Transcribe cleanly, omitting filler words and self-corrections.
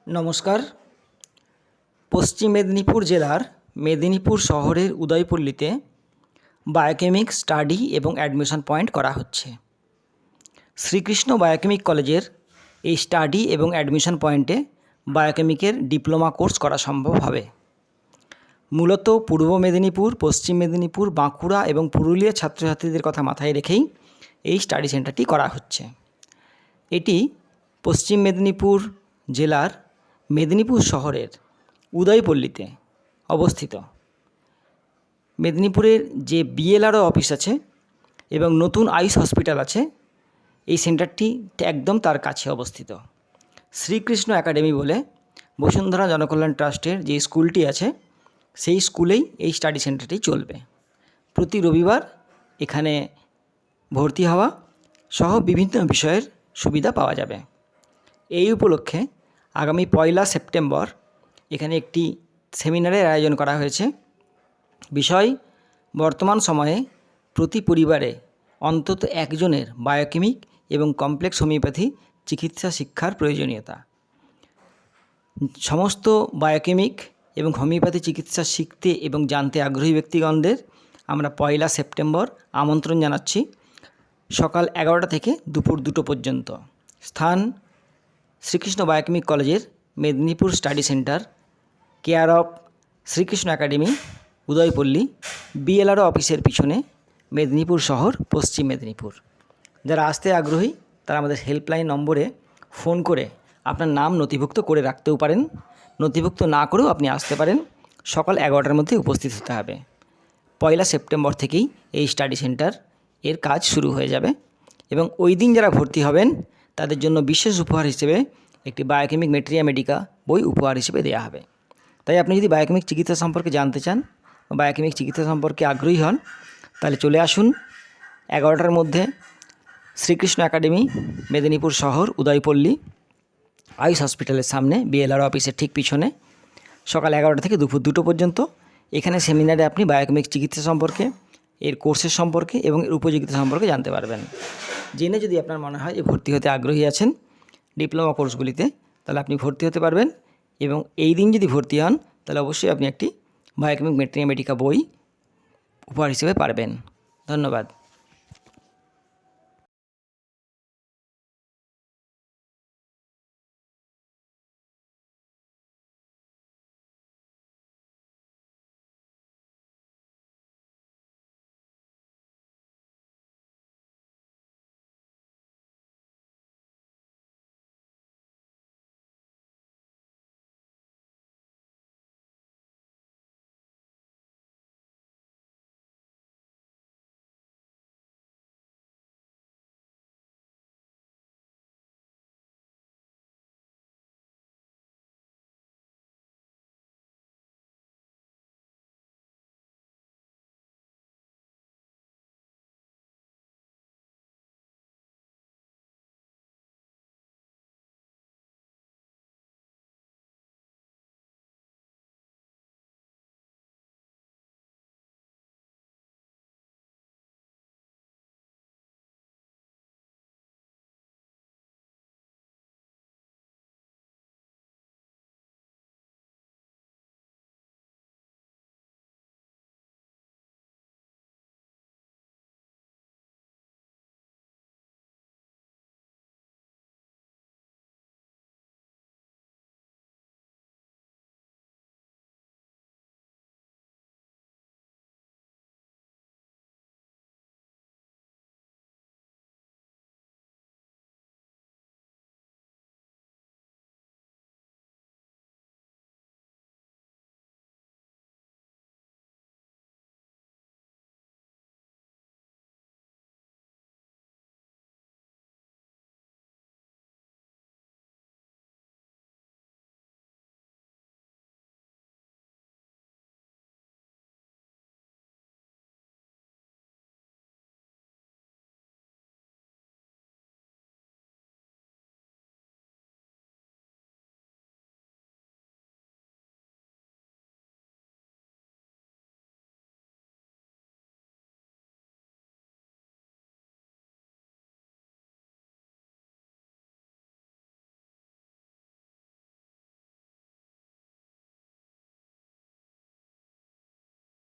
নমস্কার। পশ্চিম মেদিনীপুর জেলার মেদিনীপুর শহরের উদয়পল্লীতে বায়োকেমিক স্টাডি এবং অ্যাডমিশন পয়েন্ট করা হচ্ছে। শ্রীকৃষ্ণ বায়োকেমিক কলেজের এই স্টাডি এবং অ্যাডমিশন পয়েন্টে বায়োকেমিকের ডিপ্লোমা কোর্স করা সম্ভব হবে। মূলত পূর্ব মেদিনীপুর, পশ্চিম মেদিনীপুর, বাঁকুড়া এবং পুরুলিয়ার ছাত্রছাত্রীদের কথা মাথায় রেখেই এই স্টাডি সেন্টারটি করা হচ্ছে। এটি পশ্চিম মেদিনীপুর জেলার মেদিনীপুর শহরের উদয়পল্লীতে অবস্থিত। মেদিনীপুরের যে বিএলআরও অফিস আছে এবং নতুন আইস হসপিটাল আছে, এই সেন্টারটি একদম তার কাছে অবস্থিত। শ্রীকৃষ্ণ একাডেমি বলে বসুন্ধরা জনকল্যাণ ট্রাস্টের যে স্কুলটি আছে, সেই স্কুলেই এই স্টাডি সেন্টারটি চলবে। প্রতি রবিবার এখানে ভর্তি হওয়া সহ বিভিন্ন বিষয়ের সুবিধা পাওয়া যাবে। এই উপলক্ষে আগামী 1 সেপ্টেম্বর এখানে একটি সেমিনারের আয়োজন করা হয়েছে। বিষয়: বর্তমান সময়ে প্রতি পরিবারে অন্তত একজনের বায়োকেমিক এবং কমপ্লেক্স হোমিওপ্যাথি চিকিৎসা শিক্ষার প্রয়োজনীয়তা। সমস্ত বায়োকেমিক এবং হোমিওপ্যাথি চিকিৎসা শিখতে এবং জানতে আগ্রহী ব্যক্তিগণদের আমরা 1 সেপ্টেম্বর আমন্ত্রণ জানাচ্ছি, সকাল 11টা থেকে দুপুর 2টো পর্যন্ত। স্থান: শ্রীকৃষ্ণ বায়োকেমিক কলেজের Medinipur study centre, care of Srikrishna academy, Udaypalli, BLRO অফিসের পিছনে, মেদিনীপুর শহর, পশ্চিম মেদিনীপুর। যারা আসতে আগ্রহী তারা আমাদের হেল্পলাইন নম্বরে ফোন করে আপনার নাম নথিভুক্ত করে রাখতেও পারেন। নথিভুক্ত না করেও আপনি আসতে পারেন। সকাল 11টার মধ্যে উপস্থিত হতে হবে। 1 সেপ্টেম্বর থেকেই এই স্টাডি সেন্টার এর কাজ শুরু হয়ে যাবে এবং ওই দিন যারা ভর্তি হবেন তাদের জন্য বিশেষ উপহার হিসেবে একটি বায়োকেমিক মেটেরিয়া মেডিকা বই উপহার হিসেবে দেওয়া হবে। তাই আপনি যদি বায়োকেমিক চিকিৎসা সম্পর্কে জানতে চান বা বায়োকেমিক চিকিৎসা সম্পর্কে আগ্রহী হন, তাহলে চলে আসুন 11টার মধ্যে শ্রীকৃষ্ণ একাডেমি, মেদিনীপুর শহর, উদয়পল্লী, আইস হসপিটালের সামনে, বিএলআর অফিসের ঠিক পিছনে, সকাল 11টা থেকে দুপুর 2টো পর্যন্ত। এখানে সেমিনারে আপনি বায়োকেমিক চিকিৎসা সম্পর্কে, এর কোর্সের সম্পর্কে এবং এর উপযোগিতা সম্পর্কে জানতে পারবেন। জেনে যদি আপনার মনে হয় যে ভর্তি হতে আগ্রহী আছেন ডিপ্লোমা কোর্সগুলিতে, তাহলে আপনি ভর্তি হতে পারবেন এবং এই দিন যদি ভর্তি হন তাহলে অবশ্যই আপনি একটি বায়োকেমিক মেটেরিয়া মেডিকা বই উপহার হিসেবে পারবেন। ধন্যবাদ।